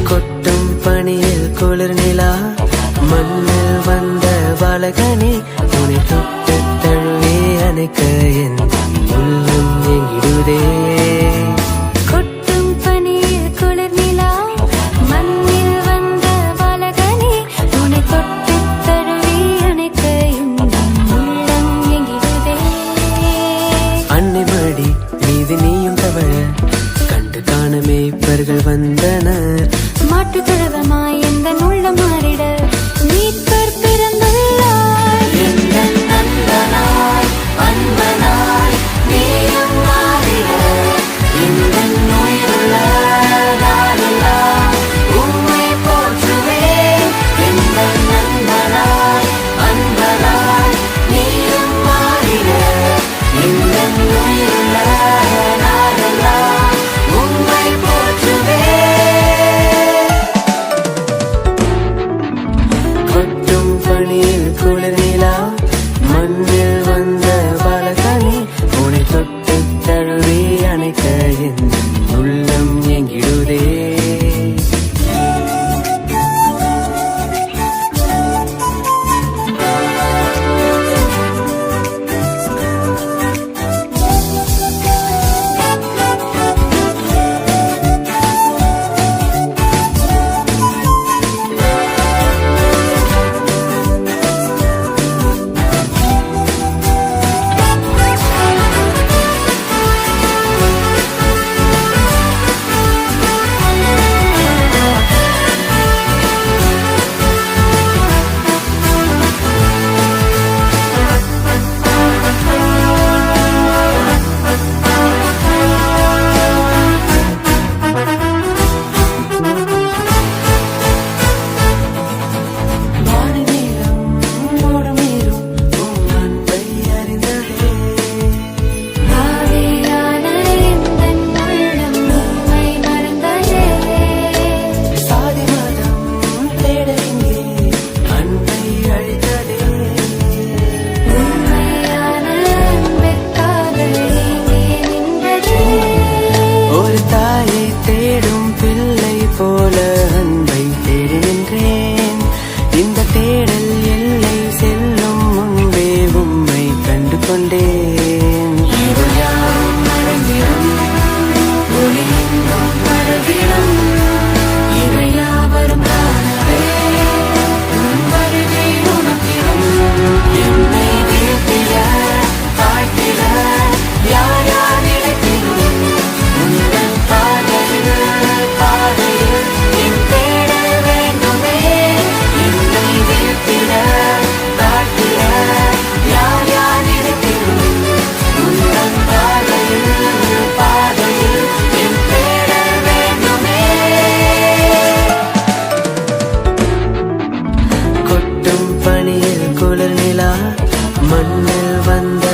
கொட்டும் பனியில் குளிர் நிலா மண்ணில் வந்த பாலகனி உன்னை தொட்டு தழுவி அணைக்க என் உள்ளம் எங்கிடுதே. கொட்டும் பனியில் குளிர் நிலா மண்ணில் வந்த பாலகனி உன்னை தொட்டு தழுவி அணைக்க என் உள்ளம் எங்கிடுதே. அன்னை மடி மீது நீயும் தவழ கண்டு காண மேய்ப்பர்கள் வந்தனர். மாட்டு தொழுவமாய் எந்த உள்ளம் மாறிட மீட்பர் பிறந்துள்ளார். எந்த நந்தனாய் அன்பனாய் நீயும் மாறிட இந்த நோயுள்ள நாளெல்லாம் உம்மை போற்றுவேன். எந்த நந்தனாய் அன்பனாய் நீயும் மாறிட இந்த நோயுள்ள நாளெல்லாம் உம்மை போற்றுவேன். கொட்டும் பனியில் குளிர் நிலா மண்ணில் வந்த பாலகனி உன்னை தொட்டு தழுவி அணைக்க என் உள்ளம் எங்கிடுதே. ஆவியான எந்தன் உள்ளம் உம்மை மறந்ததே. உண்மையான அன்பிற்காக ஏங்கி நின்றதே. ஒரு தாயை தேடும் பிள்ளை போல அன்பை தேடி நின்றேன். இந்த தேடல் எல்லை செல்லும் முன்பே உம்மை கண்டு கொண்டேன். இருளாம் மறைந்திடும் ஒளியெங்கும் பரவிடும் இவையாவரும் காணவே உன் வருகை உணர்த்திடும். என்னை வீழ்த்திட தாழ்த்திட யார் யார் நினைத்திடும் உங்கள் பாதையில் என் தேடல் வேண்டுமே. என்னை வீழ்த்திட தாழ்த்திட யார் யார் நினைத்திடும் உங்கள் பாதையில் என் தேடல் வேண்டுமே. கொட்டும் பனியில் குளிர் நிலா மண்ணில் வந்த